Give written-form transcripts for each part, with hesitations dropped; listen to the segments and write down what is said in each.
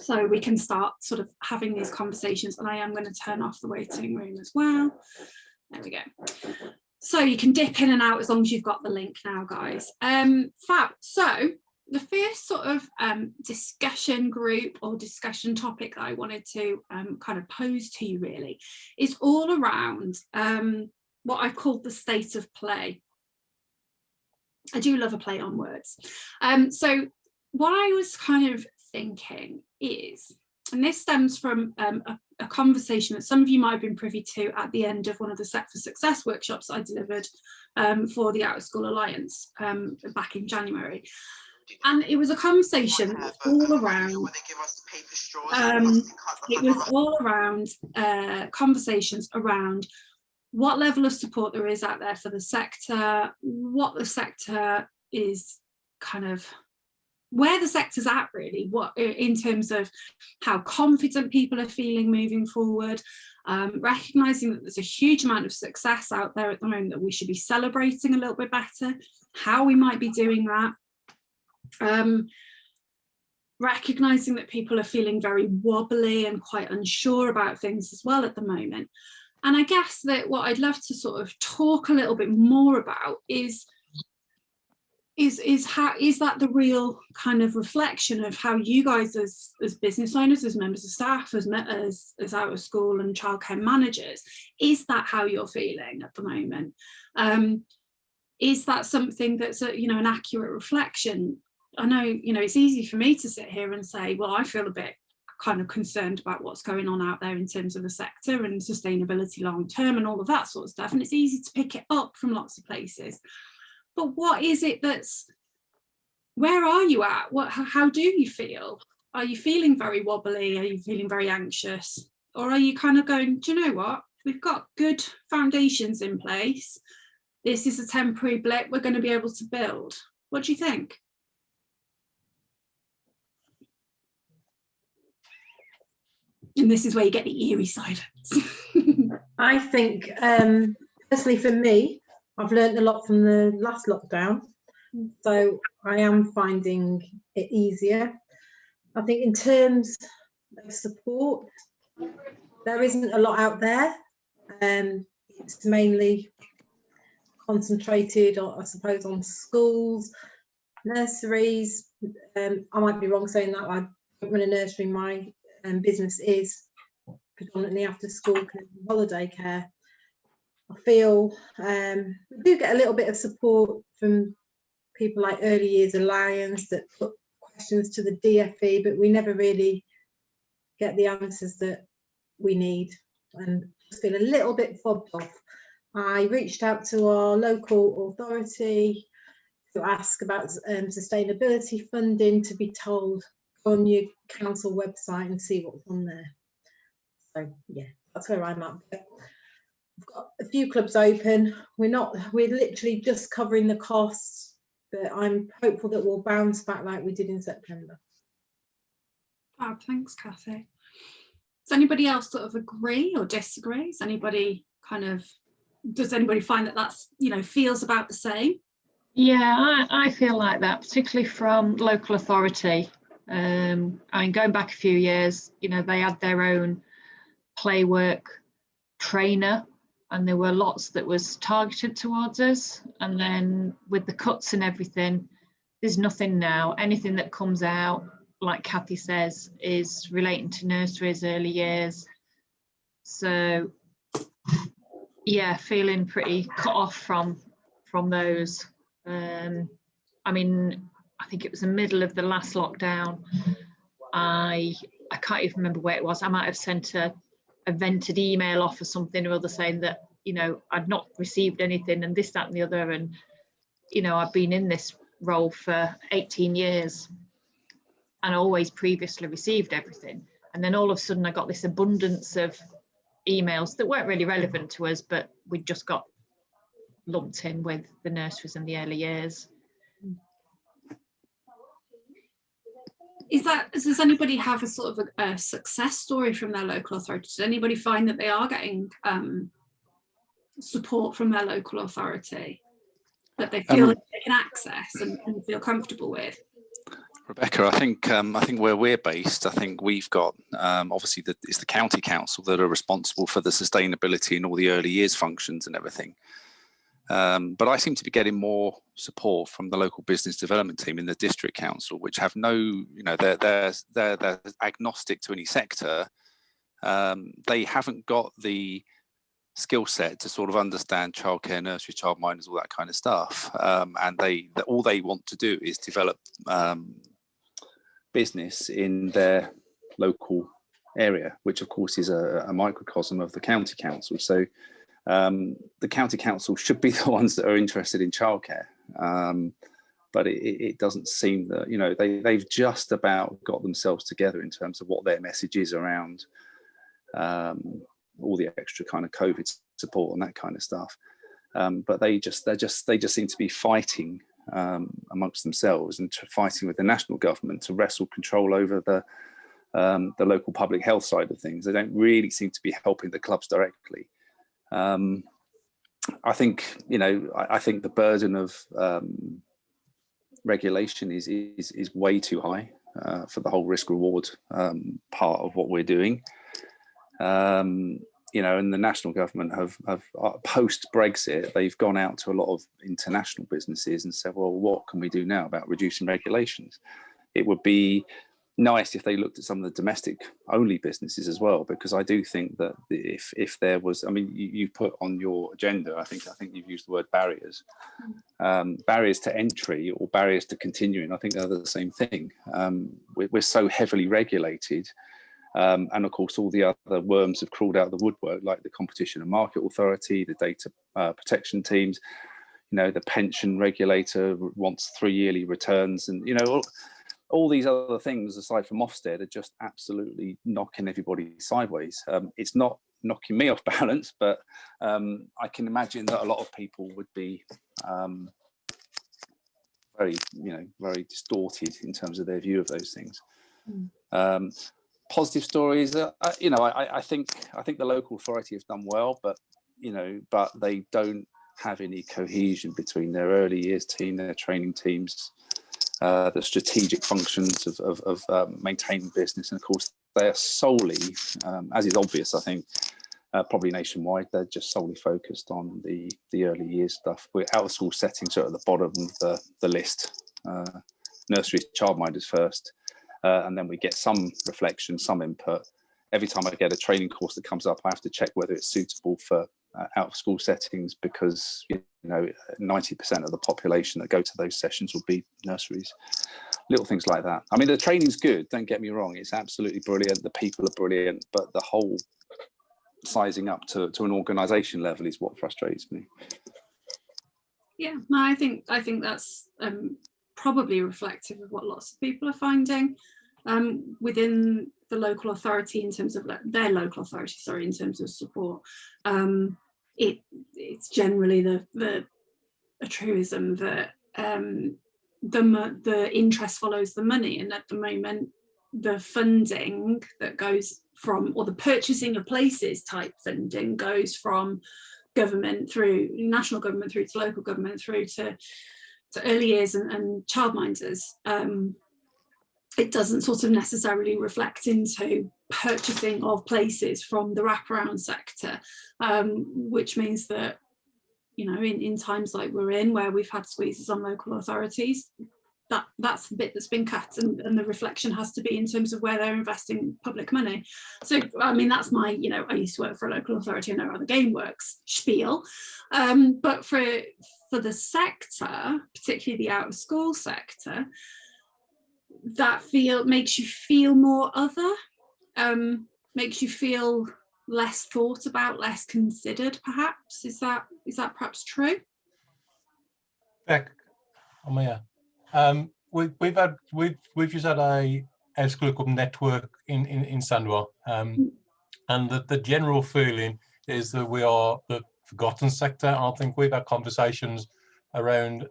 so we can start sort of having these conversations. And I am going to turn off the waiting room as well. There we go. So you can dip in and out as long as you've got the link now, guys. Fab. So the first sort of discussion group or discussion topic that I wanted to kind of pose to you really is all around what I've called the state of play. I do love a play on words. So what I was kind of thinking is, and this stems from a conversation that some of you might have been privy to at the end of one of the Set for Success workshops I delivered for the Out of School Alliance back in January. And it was a conversation all around, it was all around conversations around what level of support there is out there for the sector, what the sector is kind of, where the sector's at really, what in terms of how confident people are feeling moving forward, recognising that there's a huge amount of success out there at the moment that we should be celebrating a little bit better, how we might be doing that. Recognising that people are feeling very wobbly and quite unsure about things as well at the moment. And I guess that what I'd love to sort of talk a little bit more about is how is that the real kind of reflection of how you guys as business owners, as members of staff, as out of school and childcare managers, is that how you're feeling at the moment? Is that something that's an accurate reflection? I know, it's easy for me to sit here and say, well, I feel a bit kind of concerned about what's going on out there in terms of the sector and sustainability long term and all of that sort of stuff. And it's easy to pick it up from lots of places. But what is it where are you at? How do you feel? Are you feeling very wobbly? Are you feeling very anxious? Or are you kind of going, do you know what? We've got good foundations in place. This is a temporary blip. We're going to be able to build. What do you think? And this is where you get the eerie silence. I think, personally for me, I've learned a lot from the last lockdown. So I am finding it easier. I think in terms of support, there isn't a lot out there. It's mainly concentrated, I suppose, on schools, nurseries. I might be wrong saying that. I don't run a nursery. My business is predominantly after school holiday care. I feel we do get a little bit of support from people like Early Years Alliance that put questions to the DFE, but we never really get the answers that we need and just feel a little bit fobbed off. I reached out to our local authority to ask about sustainability funding, to be told go on your council website and see what's on there. So yeah, that's where I'm at. But we've got a few clubs open. We're literally just covering the costs, but I'm hopeful that we'll bounce back like we did in September. Oh, thanks, Cathy. Does anybody else sort of agree or disagree? Does anybody find that that's, feels about the same? Yeah, I feel like that, particularly from local authority. I mean, going back a few years, they had their own play work trainer, and there were lots that was targeted towards us. And then with the cuts and everything, there's nothing now. Anything that comes out, like Cathy says, is relating to nurseries, early years. So yeah, feeling pretty cut off from those. I mean, I think it was the middle of the last lockdown. I can't even remember where it was. I might have sent a vented email off or something or other saying that, I'd not received anything and this, that and the other. And, I've been in this role for 18 years and always previously received everything. And then all of a sudden I got this abundance of emails that weren't really relevant to us, but we just got lumped in with the nurseries and the early years. Does anybody have a sort of a success story from their local authority? Does anybody find that they are getting support from their local authority that they feel that they can access and feel comfortable with? Rebecca, I think where we're based, I think we've got obviously it's the county council that are responsible for the sustainability and all the early years functions and everything. But I seem to be getting more support from the local business development team in the district council, which have no, they're agnostic to any sector. They haven't got the skill set to sort of understand childcare, nursery, childminders, all that kind of stuff. And all they want to do is develop business in their local area, which of course is a microcosm of the county council. So the county council should be the ones that are interested in childcare. But it doesn't seem that, they've just about got themselves together in terms of what their message is around all the extra kind of COVID support and that kind of stuff. But they just seem to be fighting amongst themselves and fighting with the national government to wrestle control over the local public health side of things. They don't really seem to be helping the clubs directly. I think the burden of regulation is way too high for the whole risk reward part of what we're doing. And the national government have post Brexit, they've gone out to a lot of international businesses and said, well, what can we do now about reducing regulations? It would be nice if they looked at some of the domestic only businesses as well, because I do think that if there was, you put on your agenda, I think you've used the word barriers, barriers to entry or barriers to continuing. I think they're the same thing. We're so heavily regulated. And of course, all the other worms have crawled out of the woodwork, like the Competition and Market Authority, the data protection teams, the pension regulator wants 3 yearly returns, and all these other things aside from Ofsted are just absolutely knocking everybody sideways. It's not knocking me off balance, but I can imagine that a lot of people would be very distorted in terms of their view of those things. Positive stories, I think the local authority has done well, but they don't have any cohesion between their early years team, their training teams, the strategic functions of maintaining business, and of course they are solely, as is obvious, I think, probably nationwide, they're just solely focused on the early years stuff. We're out of school settings are at the bottom of the list. Nursery childminders first. And then we get some reflection, some input. Every time I get a training course that comes up, I have to check whether it's suitable for out of school settings, because 90% of the population that go to those sessions will be nurseries. Little things like that. The training's good, don't get me wrong, it's absolutely brilliant, the people are brilliant, but the whole sizing up to an organisation level is what frustrates me. Yeah, no, I think that's probably reflective of what lots of people are finding within the local authority in terms of their local authority, in terms of support. It's generally a truism that the interest follows the money, and at the moment the funding that goes from, or the purchasing of places type funding goes from government through national government through to local government through to early years and childminders. It doesn't sort of necessarily reflect into purchasing of places from the wraparound sector, which means that in times like we're in, where we've had squeezes on local authorities, that's the bit that's been cut, and the reflection has to be in terms of where they're investing public money. So that's my I used to work for a local authority, I know how the game works spiel, but for the sector, particularly the out of school sector, that makes you feel more other, makes you feel less thought about, less considered, perhaps. Is that perhaps true? Beck, we've just had a school club network in Sandwell, and the general feeling is that we are the forgotten sector. I think we've had conversations around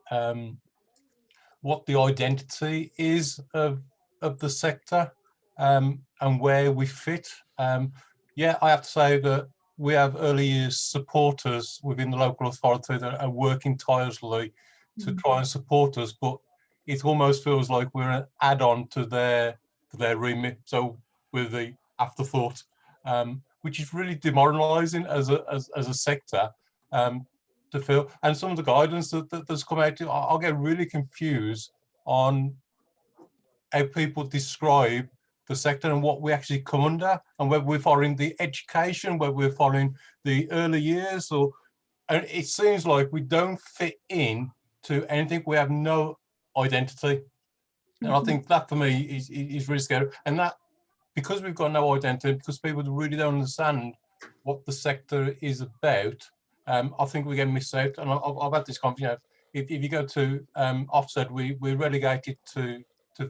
what the identity is of the sector, and where we fit. I have to say that we have early years supporters within the local authority that are working tirelessly to try and support us, but it almost feels like we're an add-on to their remit. So with the afterthought, which is really demoralising as a sector to feel. And some of the guidance that's come out, I'll get really confused on how people describe the sector and what we actually come under, and whether we're following the education, whether we're following the early years, and it seems like we don't fit in to anything. We have no identity. And I think that for me is really scary. And that, because we've got no identity, because people really don't understand what the sector is about, I think we get missed out. And I've had this conversation. If you go to Ofsted, we're relegated to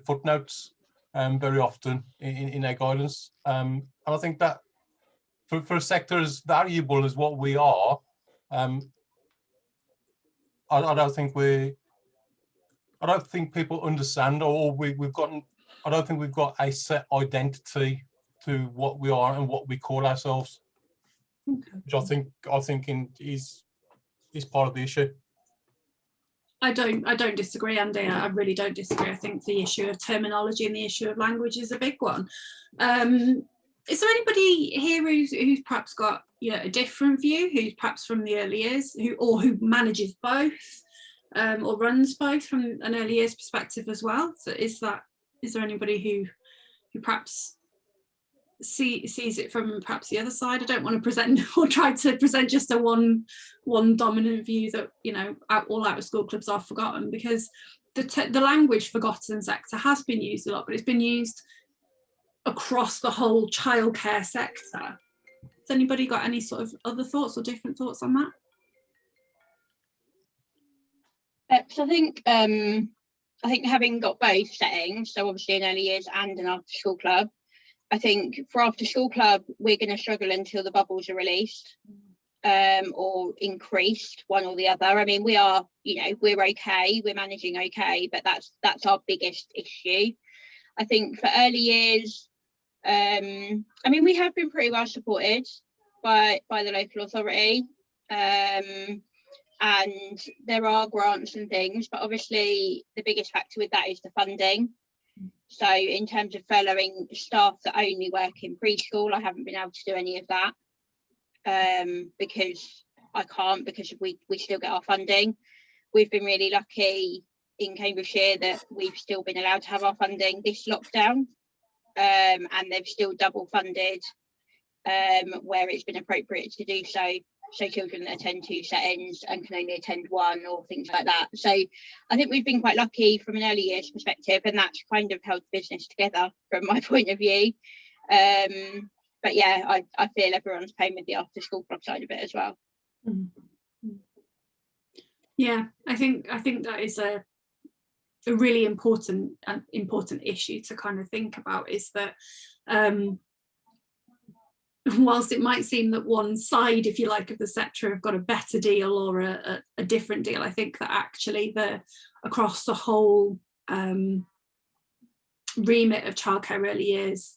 footnotes very often in our guidance. And I think that for a sector as valuable as what we are, I don't think people understand, or I don't think we've got a set identity to what we are and what we call ourselves, which I think is part of the issue. I don't disagree, Andy. I really don't disagree. I think the issue of terminology and the issue of language is a big one. Is there anybody here who's perhaps got a different view, who's perhaps from the early years, who manages both, or runs both from an early years perspective as well? So is there anybody who perhaps sees it from perhaps the other side? I don't want to present or try to present just a one dominant view that all out of school clubs are forgotten, because the language forgotten sector has been used a lot, but it's been used across the whole childcare sector. Has anybody got any sort of other thoughts or different thoughts on that? So I think having got both settings, so obviously an early years and an after school club, I think for after school club, we're going to struggle until the bubbles are released or increased, one or the other. I mean, we are, we're okay, we're managing okay, but that's our biggest issue. I think for early years, I mean, we have been pretty well supported by the local authority, and there are grants and things, but obviously the biggest factor with that is the funding. So in terms of furloughing staff that only work in preschool, I haven't been able to do any of that because I can't, because we still get our funding. We've been really lucky in Cambridgeshire that we've still been allowed to have our funding this lockdown, and they've still double funded where it's been appropriate to do so. So children that attend 2 settings and can only attend 1, or things like that. So I think we've been quite lucky from an early years perspective, and that's kind of held the business together from my point of view. But yeah, I feel everyone's paying with the after school club side of it as well. Yeah, I think that is a really important issue to kind of think about, is that whilst it might seem that one side, if you like, of the sector have got a better deal or a different deal, I think that actually across the whole remit of childcare, early years,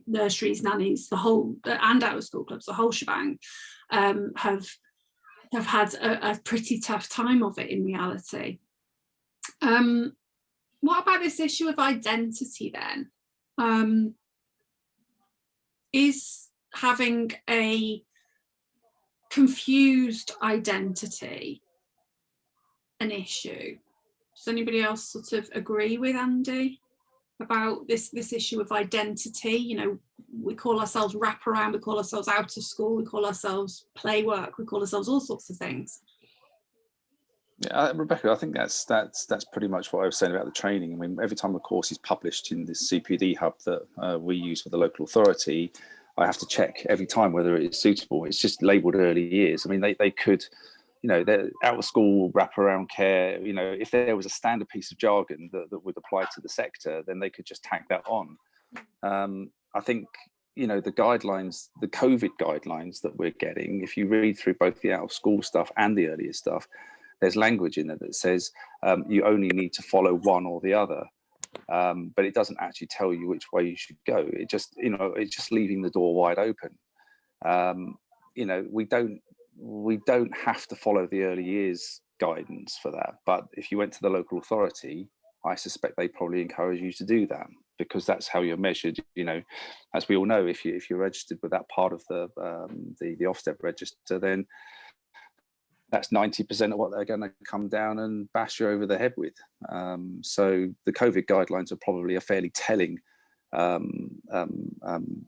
nurseries, nannies, the whole, and out of school clubs, the whole shebang, have had a pretty tough time of it in reality. What about this issue of identity then? Is having a confused identity an issue? Does anybody else sort of agree with Andy about this issue of identity? We call ourselves wraparound, we call ourselves out of school, we call ourselves play work, we call ourselves all sorts of things. Yeah, Rebecca, I think that's pretty much what I was saying about the training. I mean, every time a course is published in this CPD hub that we use with the local authority, I have to check every time whether it is suitable. It's just labelled early years. I mean, they could, they're out of school wraparound care. If there was a standard piece of jargon that would apply to the sector, then they could just tack that on. I think, the guidelines, the COVID guidelines that we're getting, if you read through both the out of school stuff and the earlier stuff, there's language in there that says you only need to follow one or the other. But it doesn't actually tell you which way you should go. It just, it's just leaving the door wide open. We don't have to follow the early years guidance for that. But if you went to the local authority, I suspect they probably encourage you to do that, because that's how you're measured. You know, as we all know, if you're registered with that part of the Ofsted register, then that's 90% of what they're going to come down and bash you over the head with. So the COVID guidelines are probably a fairly telling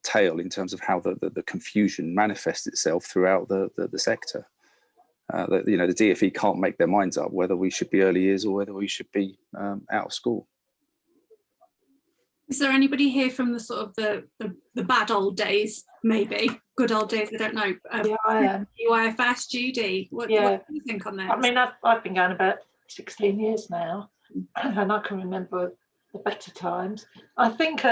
tale in terms of how the confusion manifests itself throughout the sector. The DfE can't make their minds up whether we should be early years or whether we should be out of school. Is there anybody here from the sort of the bad old days, maybe good old days? I don't know. Yeah, I am. UIFS, Judy. What do you think on this? I mean, I've been going about 16 years now, and I can remember the better times. I think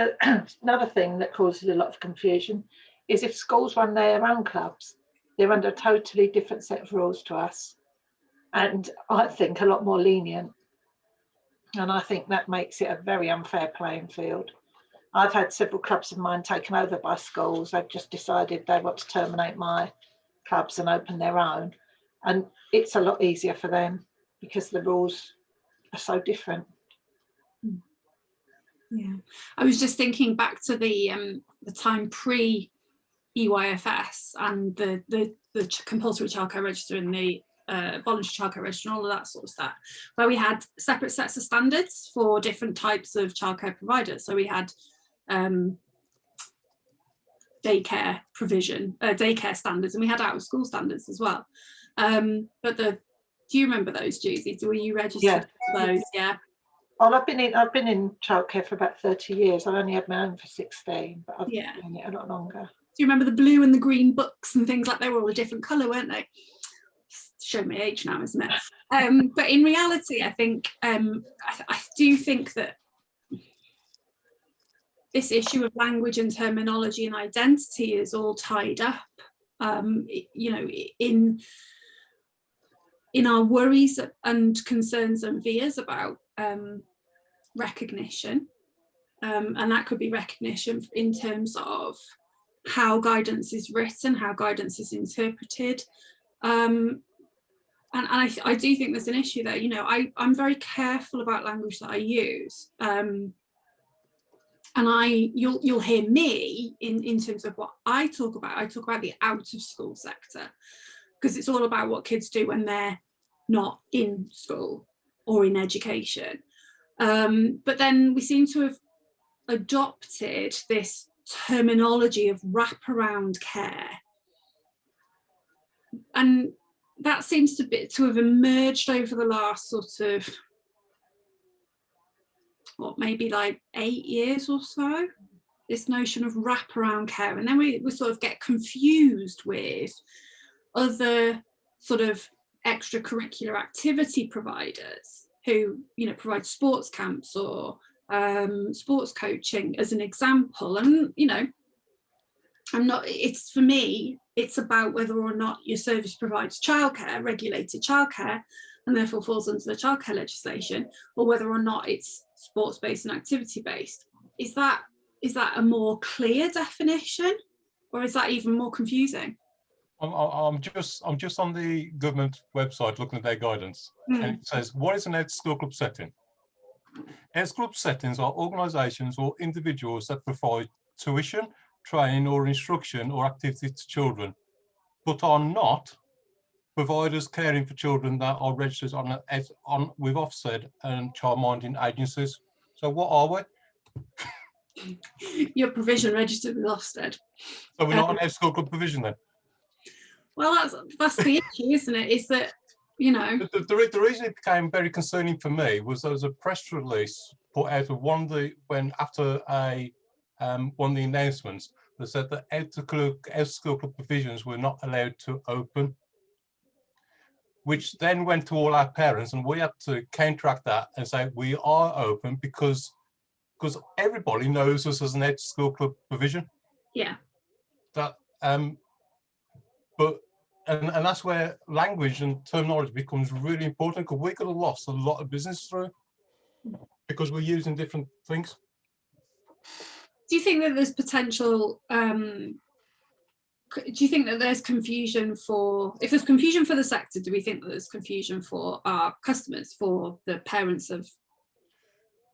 another thing that causes a lot of confusion is if schools run their own clubs, they're under a totally different set of rules to us, and I think a lot more lenient. And I think that makes it a very unfair playing field. I've had several clubs of mine taken over by schools. They've just decided they want to terminate my clubs and open their own. And it's a lot easier for them because the rules are so different. Yeah, I was just thinking back to the time pre-EYFS and the compulsory childcare register and the voluntary childcare register and all of that sort of stuff, where we had separate sets of standards for different types of childcare providers. So we had daycare provision, daycare standards, and we had out of school standards as well. But do you remember those, Judy? Were you registered for those? Yeah. Well, I've been in childcare for about 30 years. I only had my own for 16, but I've been in it a lot longer. Do you remember the blue and the green books and things like? They were all a different colour, weren't they? Showing my age now, isn't it? But in reality, I think I do think that this issue of language and terminology and identity is all tied up, you know, in our worries and concerns and fears about recognition, and that could be recognition in terms of how guidance is written, how guidance is interpreted. And I do think there's an issue there. You know, I'm very careful about language that I use. And you'll hear me in terms of what I talk about the out of school sector, because it's all about what kids do when they're not in school or in education. But then we seem to have adopted this terminology of wraparound care. And that seems to have emerged over the last sort of, maybe like 8 years or so, this notion of wraparound care. And then we sort of get confused with other sort of extracurricular activity providers who, you know, provide sports camps or sports coaching as an example. And, you know, for me, it's about whether or not your service provides childcare, regulated childcare, and therefore falls under the childcare legislation, or whether or not it's sports-based and activity-based. Is that a more clear definition, or is that even more confusing? I'm just on the government website looking at their guidance, and it says, what is an out-of-school club setting? Out-of-school club settings are organisations or individuals that provide tuition, training or instruction or activity to children, but are not providers caring for children that are registered with Ofsted and childminding agencies. So what are we? Your provision registered with Ofsted. So we're not an out-of-school club provision then? Well, that's the issue, isn't it? Is that, you know, the reason it became very concerning for me was there was a press release put out of one of the announcements that said that out-of-school club provisions were not allowed to open, which then went to all our parents, and we had to counteract that and say we are open because everybody knows us as an out-of-school club provision. Yeah. That but that's where language and terminology becomes really important, because we could have lost a lot of business through because we're using different things. Do you think that there's potential, do you think that there's confusion if there's confusion for the sector, do we think that there's confusion for our customers, for the parents of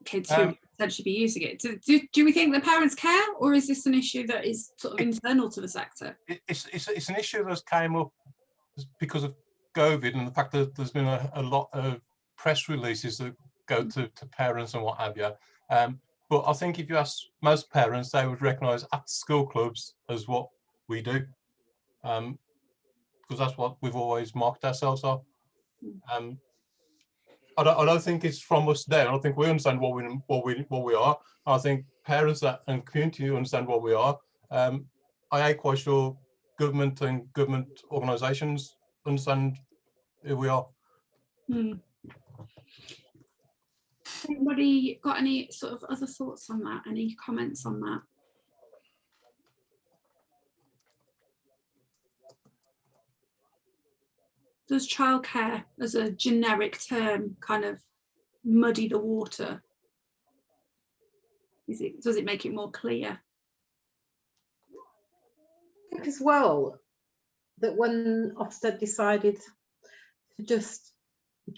kids who would potentially be using it. Do we think the parents care, or is this an issue that is sort of internal to the sector? It's an issue that's came up because of COVID and the fact that there's been a lot of press releases that go to parents and what have you. But I think if you ask most parents, they would recognise after-school clubs as what we do, because that's what we've always marked ourselves on. I don't think it's from us there. I don't think we understand what we are. I think parents and community understand what we are. I ain't quite sure government and government organisations understand who we are. Anybody got any sort of other thoughts on that? Any comments on that? Does childcare as a generic term kind of muddy the water? Does it make it more clear? I think as well that when Ofsted decided to just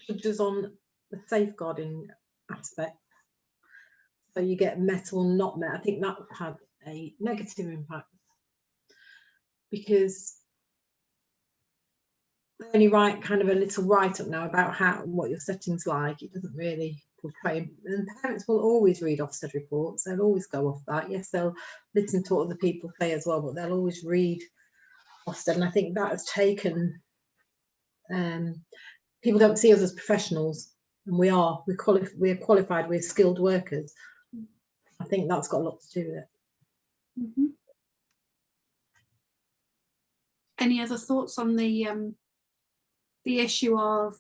judge us on the safeguarding aspect, so you get met or not met, I think that had a negative impact, because they only write kind of a little write-up now about what your setting's like. It doesn't really portray, and parents will always read Ofsted reports. They'll always go off that. Yes, they'll listen to what other people say as well, but they'll always read Ofsted, and I think that has taken, people don't see us as professionals, and we're qualified, we're skilled workers. I think that's got a lot to do with it. Any other thoughts on the issue of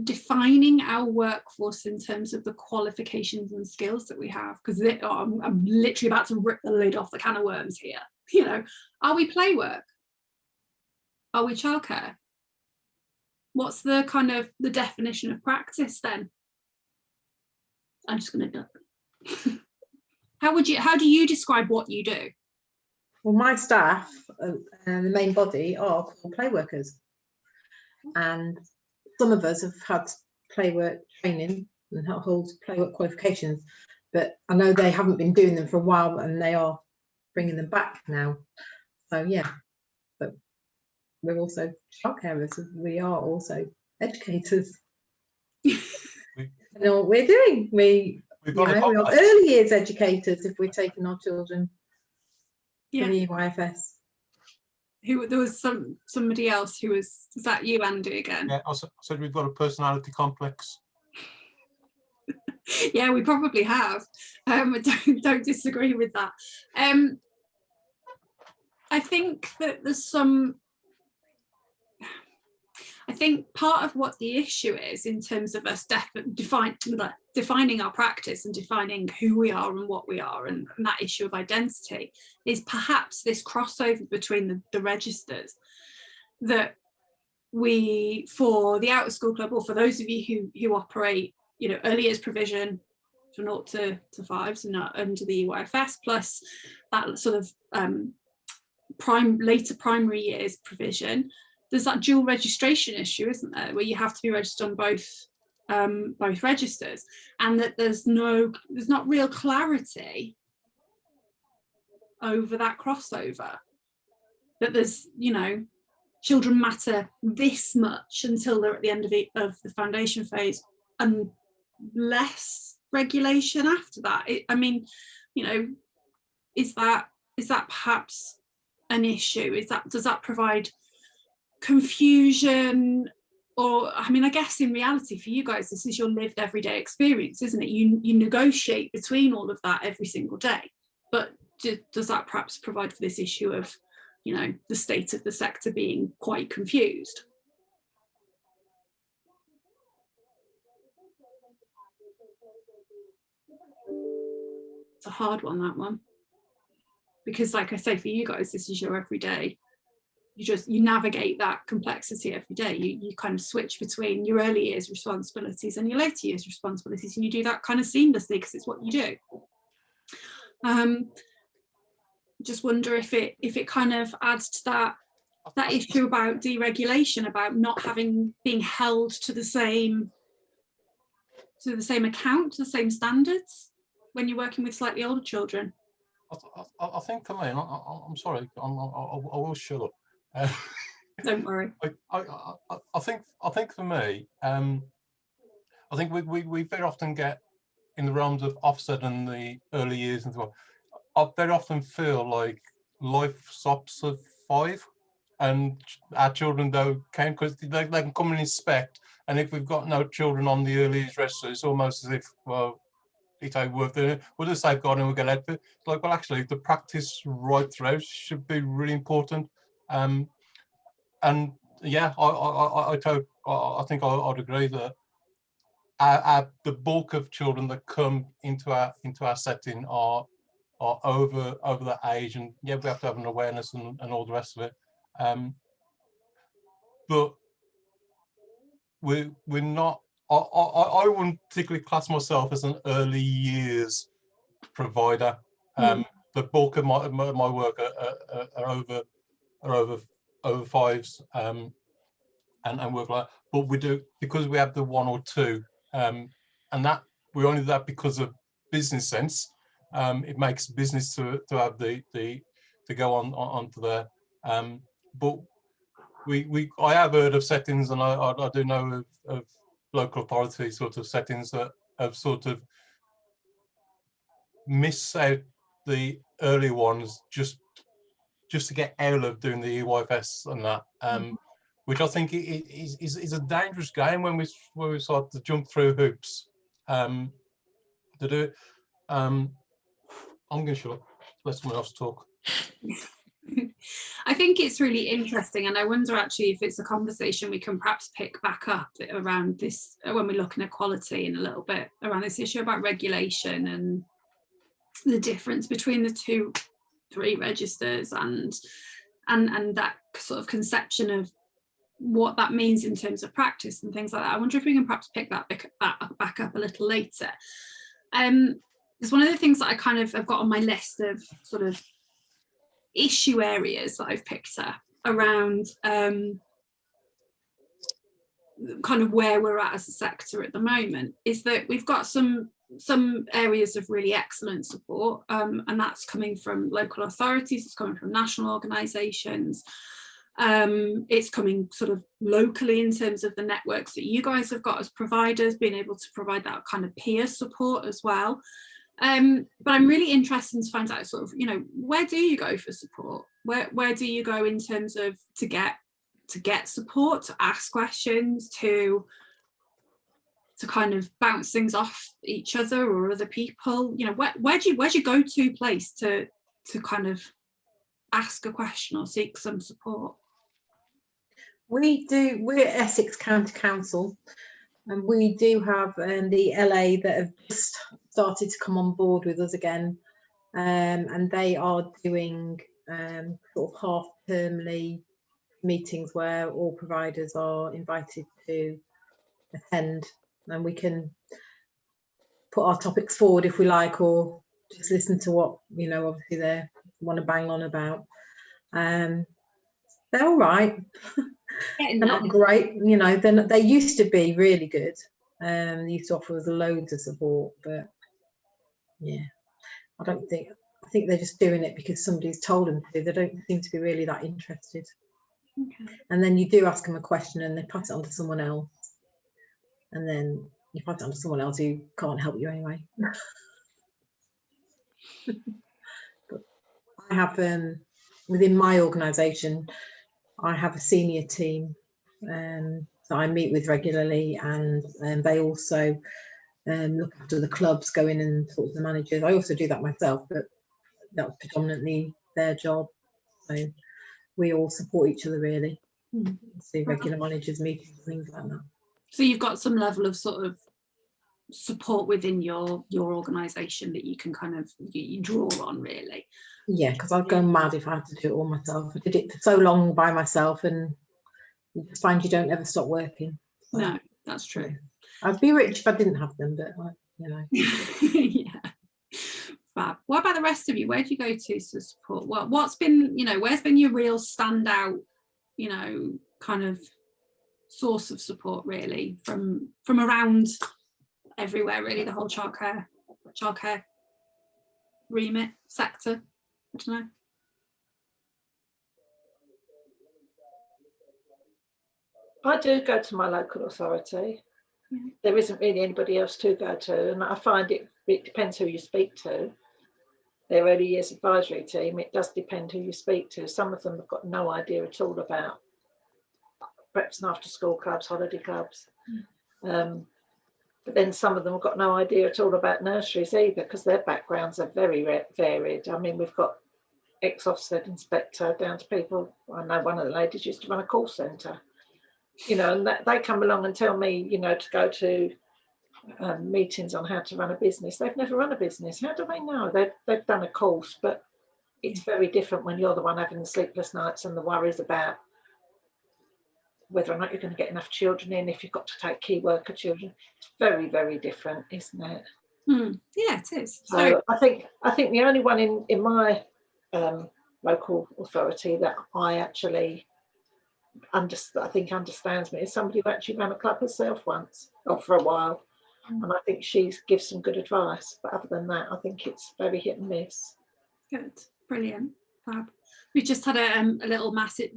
defining our workforce in terms of the qualifications and skills that we have? Because I'm literally about to rip the lid off the can of worms here. You know, are we play work? Are we childcare? What's the kind of the definition of practice then? I'm just going to go. How do you describe what you do? Well, my staff, the main body, are called play workers, and some of us have had play work training and hold play work qualifications, but I know they haven't been doing them for a while, and they are bringing them back now. So yeah, but we're also childcarers. We are also educators. You know what we're doing. We are early years educators if we're taking our children to the EYFS. There was somebody else who was that you, Andy, again? Yeah, I said we've got a personality complex. Yeah, we probably have. I don't disagree with that. I think that there's I think part of what the issue is in terms of us defining our practice and defining who we are and what we are, and that issue of identity, is perhaps this crossover between the registers that we, for the out of school club, or for those of you who operate, you know, early years provision from 0 to 5s and under the EYFS, plus that sort of later primary years provision, there's that dual registration issue, isn't there, where you have to be registered on both registers, and that there's not real clarity over that crossover, that there's, you know, children matter this much until they're at the end of the foundation phase, and less regulation after that. I mean, you know, is that perhaps an issue? Does that provide confusion? Or, I mean, I guess in reality for you guys, this is your lived everyday experience, isn't it? You negotiate between all of that every single day, but does that perhaps provide for this issue of, you know, the state of the sector being quite confused? It's a hard one, that one, because like I say, for you guys, this is your everyday. You navigate that complexity every day. You kind of switch between your early years responsibilities and your later years responsibilities, and you do that kind of seamlessly because it's what you do. Just wonder if it kind of adds to that issue about deregulation, about not being held to the same to the same account, to the same standards when you're working with slightly older children? I think for me, and I'm sorry, I will shut up. Don't worry. I think for me, I think we very often get in the realms of Ofsted and the early years and so on. I very often feel like life stops at 5, and our children don't count because they can come and inspect. And if we've got no children on the early years register, it's almost as if, well, it ain't worth doing it. We'll do safeguarding, we'll get out of it. It's like, well, actually, the practice right throughout should be really important. And yeah, I think I'd agree that the bulk of children that come into our setting are over that age, and yeah, we have to have an awareness and all the rest of it. But we're not. I wouldn't particularly class myself as an early years provider. The bulk of my work are over 5s and work like that. But we do, because we have the 1 or 2, and that we only do that because of business sense. It makes business to have the to go onto there. But I have heard of settings, and I do know of local authority sort of settings that have sort of missed out the early ones just to get out of doing the EYFS and that, which I think is a dangerous game when we start to jump through hoops to do it. I'm going to shut up, let someone else talk. I think it's really interesting, and I wonder actually if it's a conversation we can perhaps pick back up around this when we're looking at quality, and a little bit around this issue about regulation and the difference between the 2-3 registers and that sort of conception of what that means in terms of practice and things like that. I wonder if we can perhaps pick that back up a little later. Because one of the things that I kind of have got on my list of sort of issue areas that I've picked up around kind of where we're at as a sector at the moment is that we've got some areas of really excellent support, and that's coming from local authorities, it's coming from national organisations, it's coming sort of locally in terms of the networks that you guys have got as providers, being able to provide that kind of peer support as well. But I'm really interested to find out sort of, you know, where do you go for support? Where do you go in terms of to get support, to ask questions, to kind of bounce things off each other or other people? You know, where's your go-to place to kind of ask a question or seek some support? We're Essex County Council, and we do have the LA that have just started to come on board with us again, and they are doing sort of half-termly meetings where all providers are invited to attend, and we can put our topics forward if we like, or just listen to what, you know, obviously they want to bang on about. They're all right. They're not great, you know. They used to be really good. They used to offer us loads of support, but yeah, I think they're just doing it because somebody's told them to. They don't seem to be really that interested. Okay. And then you do ask them a question and they pass it on to someone else, and then you pass it on to someone else who can't help you anyway. But I have within my organisation, I have a senior team that I meet with regularly, and they also look after the clubs, go in and talk to the managers. I also do that myself, but that's predominantly their job. So we all support each other really. See regular managers meetings, things like that. So you've got some level of sort of support within your organisation that you can kind of you draw on, really. Yeah, because I'd go mad if I had to do it all myself. I did it for so long by myself, and you just find you don't ever stop working. So, no, that's true. Yeah. I'd be rich if I didn't have them, but you know. Yeah. Fab. What about the rest of you? Where do you go to support? What's been, you know, where's been your real standout, you know, kind of source of support really from around everywhere really, the whole childcare remit sector? I don't know. I do go to my local authority. Yeah. There isn't really anybody else to go to, and I find it depends who you speak to. Their early years advisory team, it does depend who you speak to. Some of them have got no idea at all about breakfast and after school clubs, holiday clubs. But then some of them have got no idea at all about nurseries either, because their backgrounds are very varied. I mean, we've got ex-Ofsted inspector down to people. I know one of the ladies used to run a call centre, you know, and they come along and tell me, you know, to go to meetings on how to run a business. They've never run a business. How do they know? They've done a course, but it's very different when you're the one having the sleepless nights and the worries about whether or not you're going to get enough children in, if you've got to take key worker children. It's very, very different, isn't it? Yeah, it is. So I think the only one in my local authority that I actually understands me is somebody who actually ran a club herself once, or for a while. And I think she gives some good advice. But other than that, I think it's very hit and miss. Good, brilliant, fab. We just had a little message.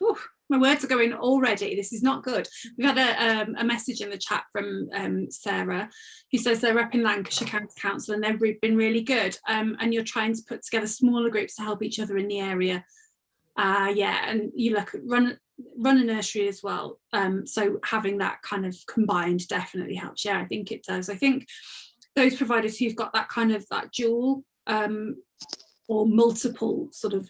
Ooh, my words are going already. This is not good. We've had a message in the chat from Sarah, who says they're up in Lancashire County Council and they've been really good. And you're trying to put together smaller groups to help each other in the area. Yeah, and you look at run a nursery as well. So having that kind of combined definitely helps. Yeah, I think it does. I think those providers who've got that kind of that dual or multiple sort of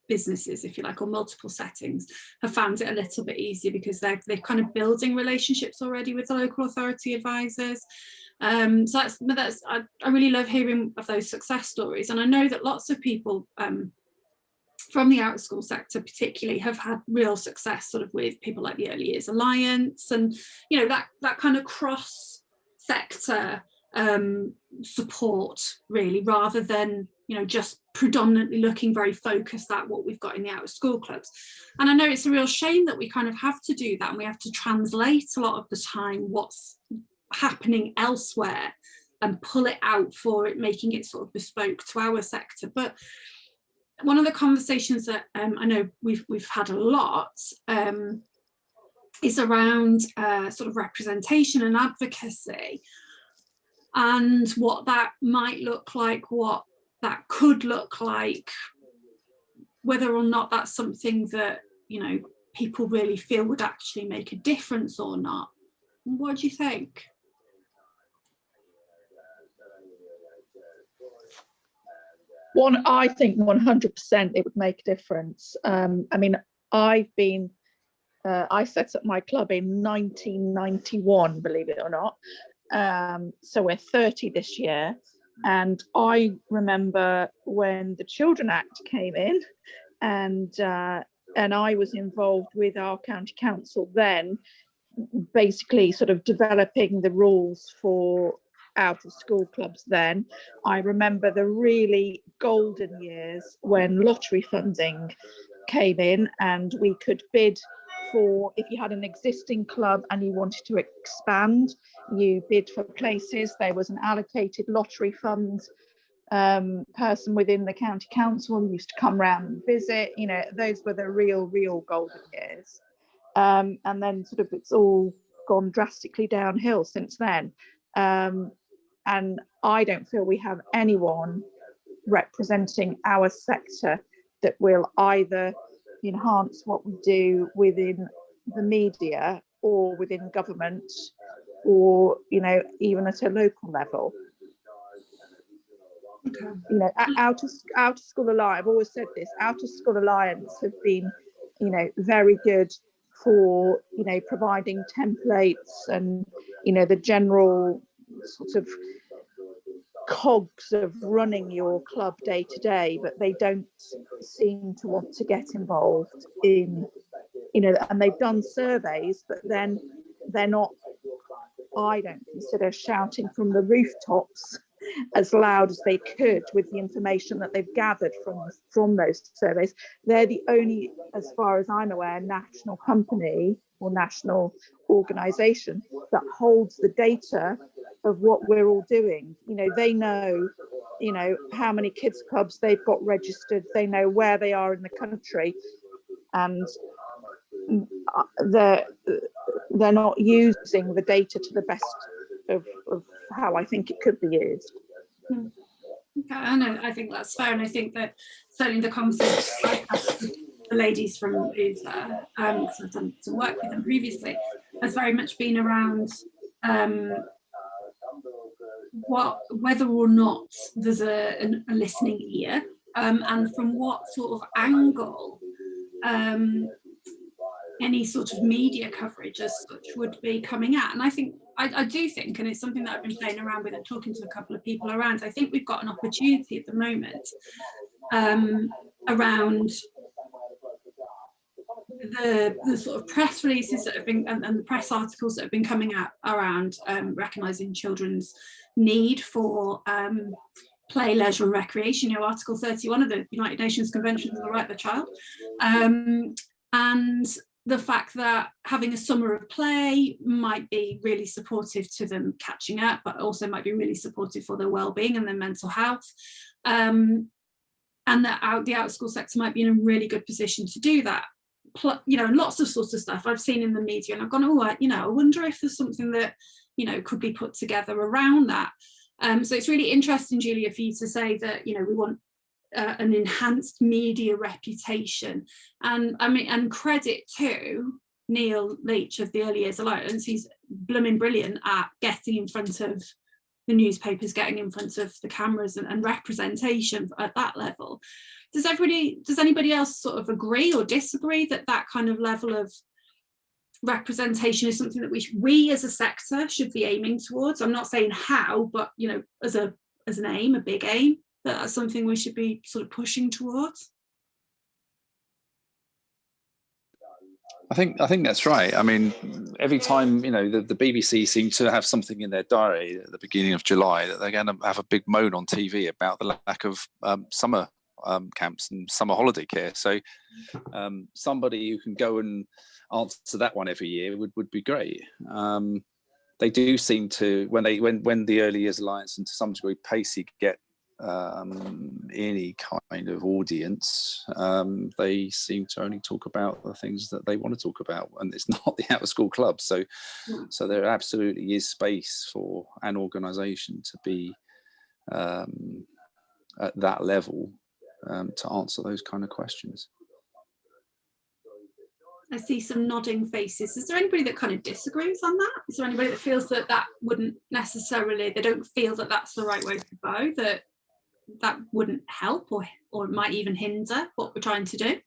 businesses, if you like, or multiple settings, have found it a little bit easier because they're kind of building relationships already with the local authority advisors. So I really love hearing of those success stories, and I know that lots of people from the out of school sector particularly have had real success sort of with people like the Early Years Alliance, and you know that kind of cross sector support really, rather than just predominantly looking very focused at what we've got in the out of school clubs. And I know it's a real shame that we kind of have to do that, and we have to translate a lot of the time what's happening elsewhere and pull it out for it, making it sort of bespoke to our sector. But one of the conversations that I know we've had a lot is around sort of representation and advocacy, and what that might look like, what that could look like, whether or not that's something that people really feel would actually make a difference or not. What do you think? I think 100% it would make a difference. I mean, I set up my club in 1991, believe it or not. So we're 30 this year. And I remember when the Children Act came in, and I was involved with our county council then, basically sort of developing the rules for out of school clubs then. I remember the really golden years when lottery funding came in, and we could bid for, if you had an existing club and you wanted to expand, you bid for places. There was an allocated lottery fund person within the county council who used to come round and visit. Those were the real golden years. And then sort of it's all gone drastically downhill since then. And I don't feel we have anyone representing our sector that will either enhance what we do within the media or within government, or even at a local level. Okay. Out of school alliance, I've always said this, out of school alliance have been very good for providing templates and the general sort of cogs of running your club day to day, but they don't seem to want to get involved in and they've done surveys, but then they're not, I don't consider, shouting from the rooftops as loud as they could with the information that they've gathered from those surveys. They're the only, as far as I'm aware, national company or national organisation that holds the data of what we're all doing. You know, they know, you know, how many kids clubs they've got registered, they know where they are in the country, and they're not using the data to the best of how I think it could be used. Okay, I think that's fair, and I think that certainly the conversation I've had with the ladies from who's because I've done some work with them previously, has very much been around whether or not there's a listening ear, and from what sort of angle any sort of media coverage as such would be coming at. And I think, I do think, and it's something that I've been playing around with and talking to a couple of people around, I think we've got an opportunity at the moment around the sort of press releases that have been, and the press articles that have been coming out around recognising children's need for play, leisure and recreation, you know, Article 31 of the United Nations Convention on the Right of the Child. And the fact that having a summer of play might be really supportive to them catching up, but also might be really supportive for their well-being and their mental health. And that the out-of-school sector might be in a really good position to do that. You know, lots of sorts of stuff I've seen in the media, and I've gone, oh, you know, I wonder if there's something that, you know, could be put together around that. So it's really interesting, Julia, for you to say that, you know, we want an enhanced media reputation, and I mean, and credit to Neil Leach of the Early Years Alliance. He's blooming brilliant at getting in front of the newspapers, getting in front of the cameras, and representation at that level. Does anybody else sort of agree or disagree that that kind of level of representation is something that we as a sector should be aiming towards? I'm not saying how, but, you know, as an aim, a big aim, that's something we should be sort of pushing towards. I think that's right. I mean, every time, you know, the BBC seem to have something in their diary at the beginning of July that they're going to have a big moan on TV about the lack of summer camps and summer holiday care. So somebody who can go and answer that one every year would be great. They do seem to, when the Early Years Alliance and to some degree Pacey get any kind of audience, they seem to only talk about the things that they want to talk about, and it's not the out-of-school club. So there absolutely is space for an organisation to be at that level to answer those kind of questions. I see some nodding faces. Is there anybody that kind of disagrees on that? Is there anybody that feels that that wouldn't necessarily, they don't feel that that's the right way to go, that wouldn't help or might even hinder what we're trying to do?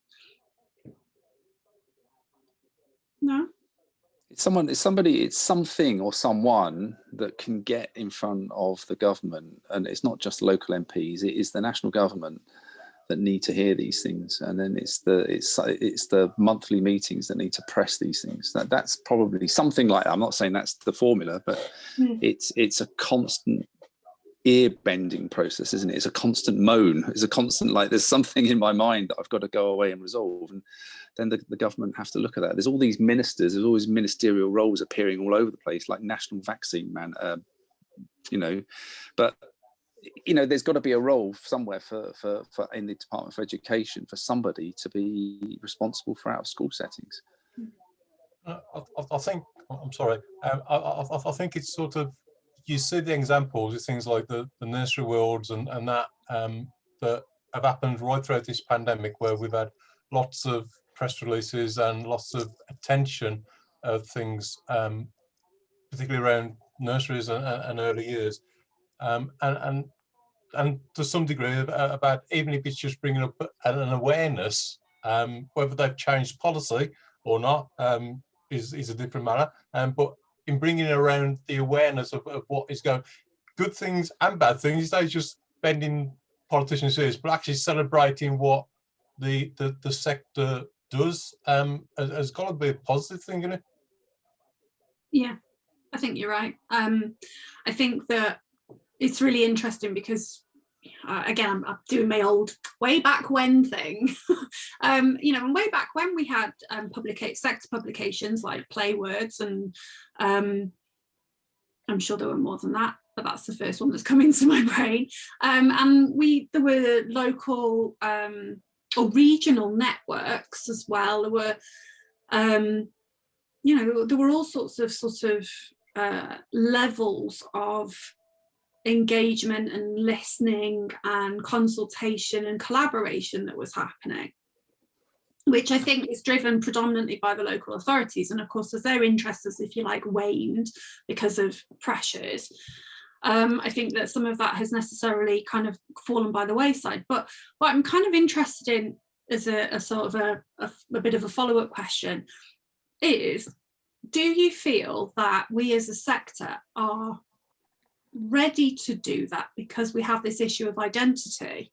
No? It's something or someone that can get in front of the government, and it's not just local MPs, it is the national government that need to hear these things, and then it's the monthly meetings that need to press these things. That's probably something like that. I'm not saying that's the formula, but it's a constant ear-bending process, isn't it? It's a constant moan. It's a constant, like, there's something in my mind that I've got to go away and resolve, and then the government have to look at that. There's all these ministers, there's always ministerial roles appearing all over the place, like national vaccine man, you know, but you know, there's got to be a role somewhere for in the Department for Education for somebody to be responsible for out of school settings. I think, I'm sorry, I think it's sort of, you see the examples of things like the nursery worlds and that that have happened right throughout this pandemic, where we've had lots of press releases and lots of attention of things, particularly around nurseries and early years. And to some degree about, even if it's just bringing up an awareness, whether they've changed policy or not is a different matter. But in bringing around the awareness of what is going, good things and bad things, they just bending politicians' ears, but actually celebrating what the sector does has got to be a positive thing, isn't it? Yeah, I think you're right. I think that it's really interesting because again, I'm doing my old way back when thing. You know, and way back when we had sector publications like Playwords, and I'm sure there were more than that, but that's the first one that's come into my brain. And there were local or regional networks as well. There were, you know, there were all sorts of levels of engagement and listening and consultation and collaboration that was happening, which I think is driven predominantly by the local authorities. And of course, as their interests, if you like, waned because of pressures, I think that some of that has necessarily kind of fallen by the wayside. But what I'm kind of interested in as a sort of a bit of a follow-up question is, do you feel that we as a sector are ready to do that because we have this issue of identity?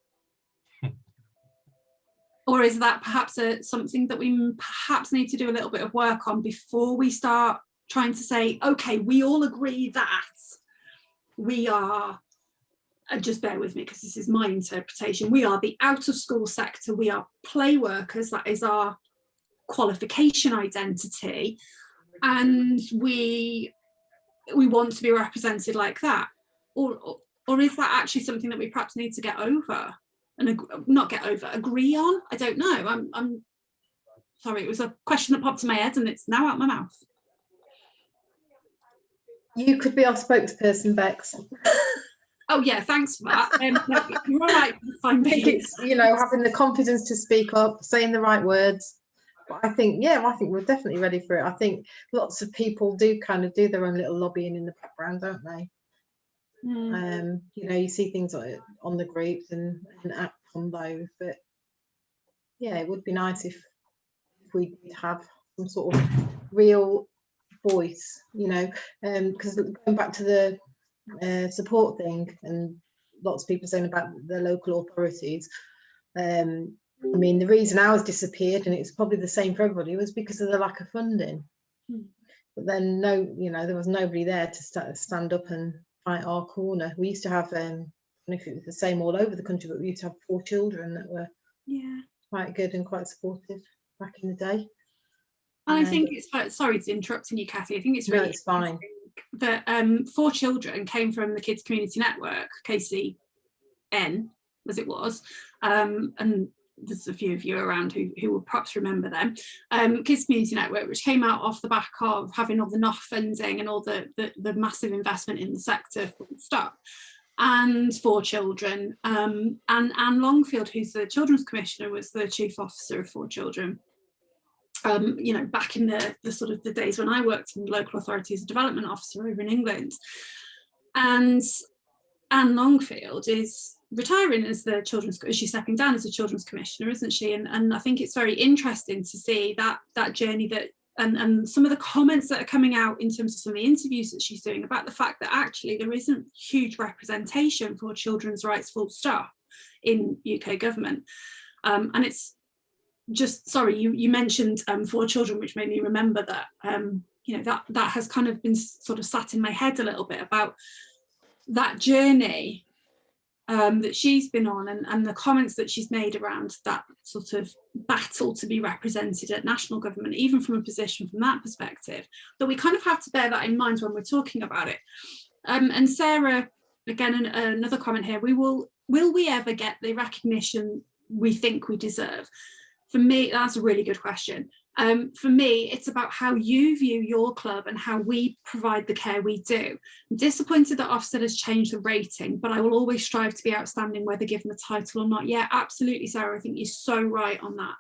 Or is that perhaps something that we perhaps need to do a little bit of work on before we start trying to say, okay, we all agree that we are, just bear with me because this is my interpretation, we are the out of school sector, we are play workers, that is our qualification identity, and we want to be represented like that? Or is that actually something that we perhaps need to get over? And not get over, agree on? I don't know. I'm sorry, it was a question that popped in my head and it's now out my mouth. You could be our spokesperson, Bex. Oh yeah, thanks for that. No, you're all right. I think it's, you know, having the confidence to speak up, saying the right words. But I think, yeah, I think we're definitely ready for it. I think lots of people do kind of do their own little lobbying in the background, don't they? You know, you see things on the groups and act on those, but yeah, it would be nice if we did have some sort of real voice, you know, because going back to the support thing, and lots of people saying about the local authorities, I mean, the reason ours disappeared, and it's probably the same for everybody, was because of the lack of funding. But then you know, there was nobody there to stand up and fight our corner. We used to have, I don't know if it was the same all over the country, but we used to have 4 children that were quite good and quite supportive back in the day. And I think it's, sorry to interrupting you, Kathy, I think it's really, no, it's fine, that 4 children came from the Kids Community Network, KCN as it was, and there's a few of you around who will perhaps remember them. Kids Community Network, which came out off the back of having all the NOF funding and all the massive investment in the sector full stop. And 4 children, and Anne Longfield, who's the Children's Commissioner, was the Chief Officer of 4 children. You know, back in the sort of the days when I worked in the local authority as a development officer over in England. And Anne Longfield is retiring as the she's stepping down as a Children's Commissioner, isn't she? And I think it's very interesting to see that journey, that and some of the comments that are coming out in terms of some of the interviews that she's doing about the fact that actually there isn't huge representation for children's rights full stop in UK government. And it's just, sorry, you mentioned 4 children, which made me remember that, you know, that has kind of been sort of sat in my head a little bit about that journey that she's been on, and the comments that she's made around that sort of battle to be represented at national government, even from a position from that perspective, that we kind of have to bear that in mind when we're talking about it. And Sarah, again, another comment here, will we ever get the recognition we think we deserve? For me, that's a really good question. For me, it's about how you view your club and how we provide the care we do. I'm disappointed that Ofsted has changed the rating, but I will always strive to be outstanding, whether given the title or not. Yeah, absolutely, Sarah. I think you're so right on that.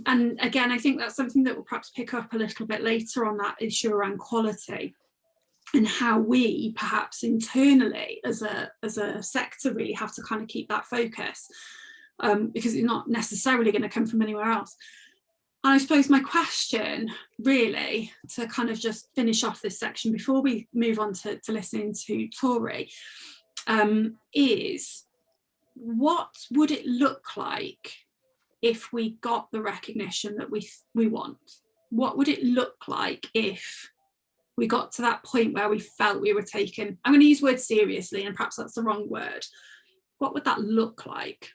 And again, I think that's something that we'll perhaps pick up a little bit later on, that issue around quality and how we perhaps internally as a sector really have to kind of keep that focus, because it's not necessarily going to come from anywhere else. And I suppose my question really, to kind of just finish off this section before we move on to listening to Tori, is what would it look like if we got the recognition that we want? What would it look like if we got to that point where we felt we were taken, I'm going to use words seriously, and perhaps that's the wrong word, what would that look like?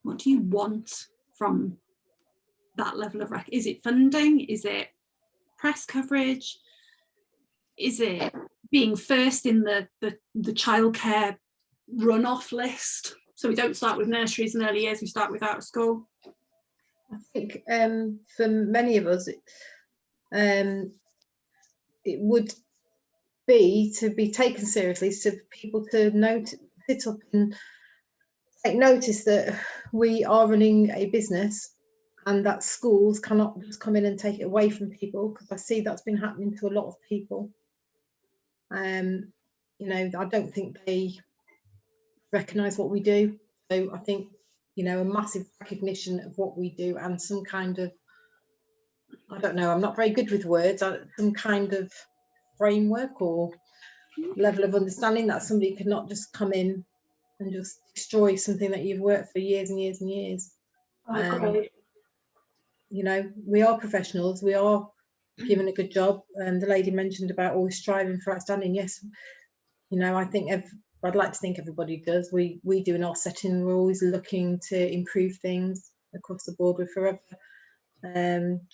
What do you want from that level of is it funding? Is it press coverage? Is it being first in the childcare run-off list? So we don't start with nurseries and early years, we start with out of school. I think for many of us, it would be to be taken seriously, so people to sit up and take notice that we are running a business and that schools cannot just come in and take it away from people, because I see that's been happening to a lot of people. You know, I don't think they recognise what we do. So I think, you know, a massive recognition of what we do and some kind of, I don't know, I'm not very good with words, some kind of framework or level of understanding that somebody could not just come in and just destroy something that you've worked for years and years and years. I agree. You know, we are professionals, we are given a good job, and the lady mentioned about always striving for outstanding. Yes, you know, I think I'd like to think everybody does. We do in our setting. We're always looking to improve things across the board. We're forever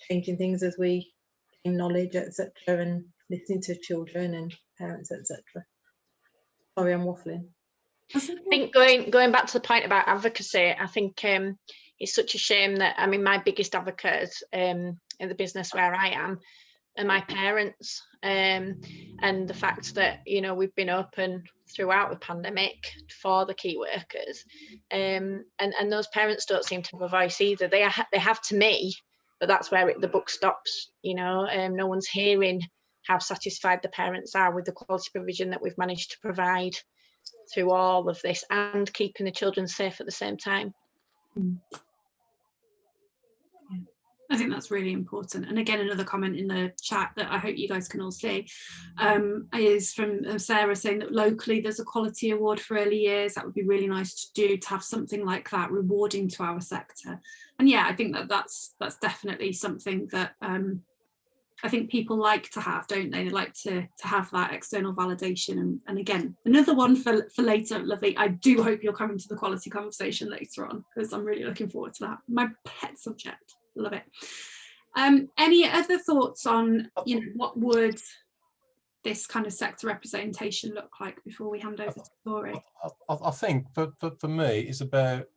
changing things as we gain knowledge, etc., and listening to children and parents, etc. Sorry, I'm waffling. I think going back to the point about advocacy, I think it's such a shame that, I mean, my biggest advocates in the business where I am are my parents, and the fact that, you know, we've been open throughout the pandemic for the key workers, and those parents don't seem to have a voice either. They have to me, but that's where the book stops. You know, no one's hearing how satisfied the parents are with the quality provision that we've managed to provide through all of this, and keeping the children safe at the same time. I think that's really important. And again, another comment in the chat that I hope you guys can all see is from Sarah, saying that locally there's a quality award for early years. That would be really nice to do, to have something like that rewarding to our sector. And yeah, I think that's definitely something that I think people like to have, don't they? They like to have that external validation. And again, another one for later, Lovely. I do hope you're coming to the quality conversation later on, because I'm really looking forward to that. My pet subject, love it. Any other thoughts on, you know, what would this kind of sector representation look like before we hand over to Tori? I think for me, it's about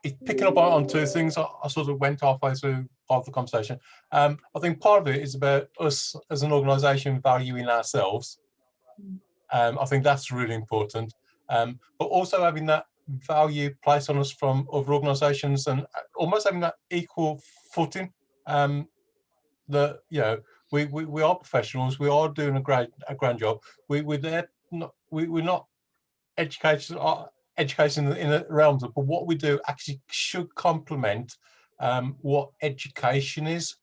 it's picking up on two things. I sort of went halfway through part of the conversation. I think part of it is about us as an organisation valuing ourselves. I think that's really important. But also having that value placed on us from other organisations, and almost having that equal footing. That, you know, we are professionals. We are doing a grand job. We're there. We're not education in the realms of, but what we do actually should complement what education is.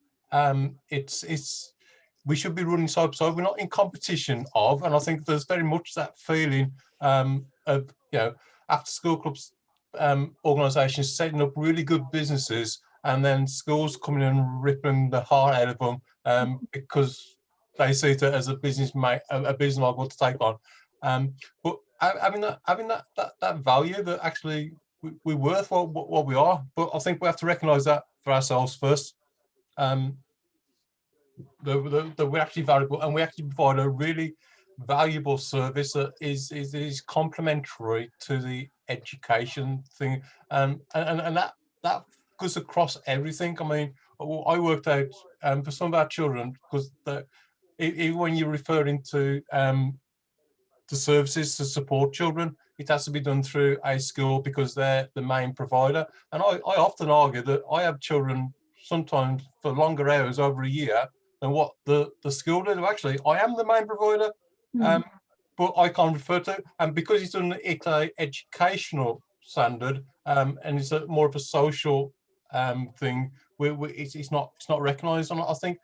We should be running side by side. We're not in competition of, and I think there's very much that feeling of, you know, after school clubs, organisations setting up really good businesses, and then schools coming in and ripping the heart out of them because they see it as a business model to take on. But having that value that actually we're worth what we are, but I think we have to recognise that for ourselves first. That we're actually valuable, and we actually provide a really valuable service that is complementary to the education thing, and that goes across everything. I mean, I worked out for some of our children, because even when you're referring to services to support children, it has to be done through a school because they're the main provider. And I often argue that I have children sometimes for longer hours over a year than what the school do. Actually, I am the main provider, but I can't refer to, and because it's an educational standard, and it's more of a social thing, it's not recognised. And I think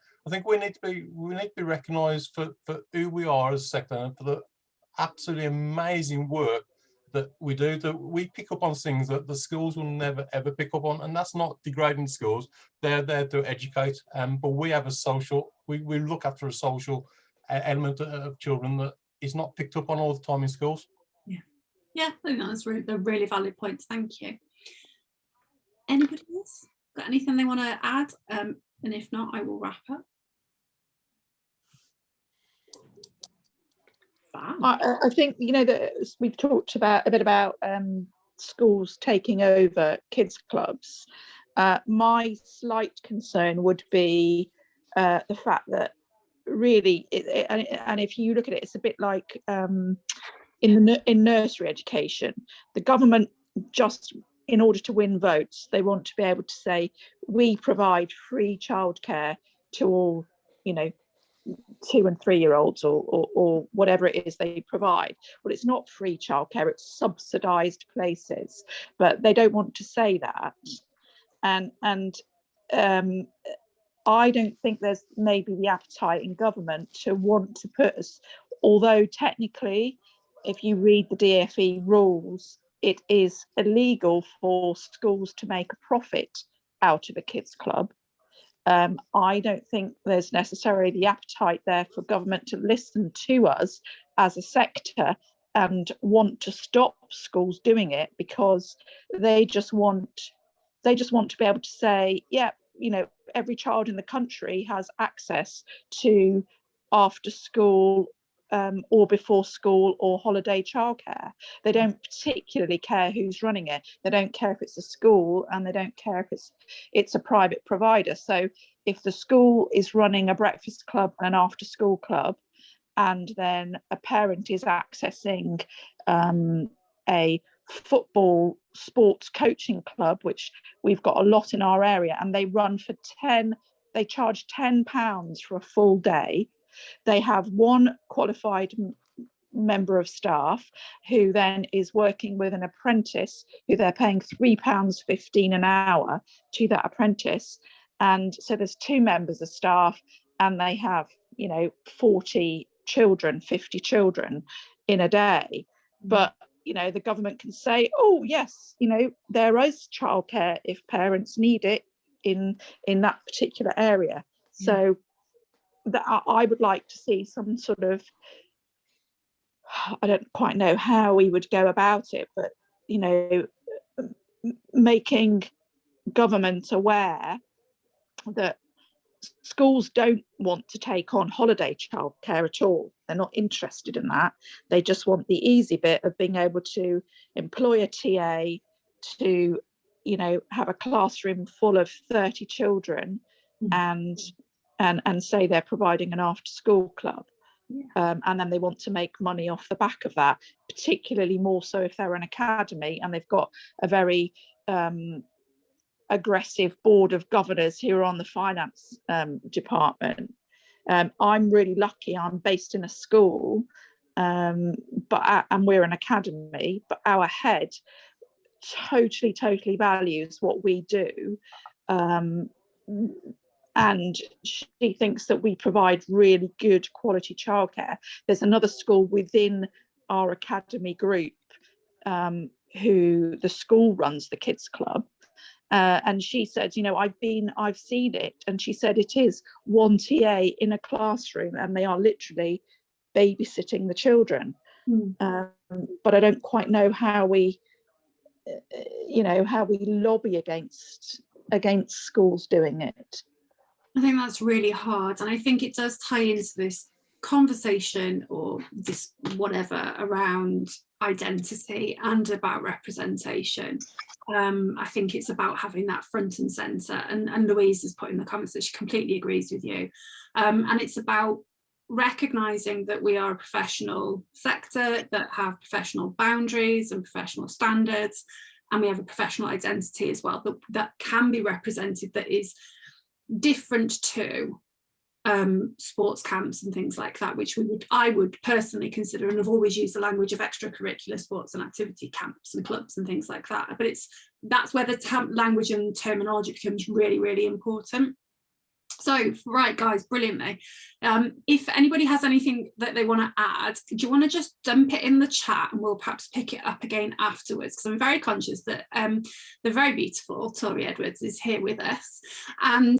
we need to be recognised for who we are as a sector, and for absolutely amazing work that we do, that we pick up on things that the schools will never ever pick up on, and that's not degrading schools. They're there to educate, but we have a social, we look after a social element of children that is not picked up on all the time in schools. Yeah, I think that's a really valid point. Thank you. Anybody else got anything they want to add? And if not, I will wrap up. I think, you know, that we've talked about a bit about schools taking over kids clubs. My slight concern would be the fact that really, and if you look at it, it's a bit like in nursery education, the government, just in order to win votes, they want to be able to say, we provide free childcare to all, you know, 2 and 3 year olds or whatever it is they provide. Well, it's not free childcare, it's subsidized places, but they don't want to say that. And I don't think there's maybe the appetite in government to want to put us, although technically, if you read the DfE rules, it is illegal for schools to make a profit out of a kids club. I don't think there's necessarily the appetite there for government to listen to us as a sector and want to stop schools doing it, because they just want to be able to say, yeah, you know, every child in the country has access to after school or before school or holiday childcare. They don't particularly care who's running it. They don't care if it's a school, and they don't care if it's a private provider. So if the school is running a breakfast club and an after school club, and then a parent is accessing a football sports coaching club, which we've got a lot in our area, and they run for they charge £10 for a full day. They have one qualified member of staff who then is working with an apprentice who they're paying £3.15 an hour to that apprentice. And so there's 2 members of staff, and they have, you know, 40 children, 50 children in a day. But, you know, the government can say, oh yes, you know, there is childcare if parents need it in that particular area. So that I would like to see some sort of, I don't quite know how we would go about it, but, you know, making government aware that schools don't want to take on holiday childcare at all. They're not interested in that. They just want the easy bit of being able to employ a TA to, you know, have a classroom full of 30 children and say they're providing an after school club. And then they want to make money off the back of that, particularly more so if they're an academy and they've got a very aggressive board of governors who are on the finance department. I'm really lucky. I'm based in a school, and we're an academy, but our head totally values what we do. And she thinks that we provide really good quality childcare. There's another school within our academy group who the school runs the kids club. And she said, you know, I've seen it. And she said it is one TA in a classroom and they are literally babysitting the children. But I don't quite know how we, you know, how we lobby against schools doing it. I think that's really hard, and I think it does tie into this conversation or this whatever around identity and about representation. I think it's about having that front and centre, and Louise has put in the comments that she completely agrees with you, and it's about recognising that we are a professional sector that have professional boundaries and professional standards, and we have a professional identity as well that can be represented, that is different to sports camps and things like that, which I would personally consider, and I've always used the language of extracurricular sports and activity camps and clubs and things like that. But that's where the language and terminology becomes really important. So, right, guys, brilliantly. If anybody has anything that they want to add, do you want to just dump it in the chat and we'll perhaps pick it up again afterwards? Because I'm very conscious that the very beautiful Tori Edwards is here with us. And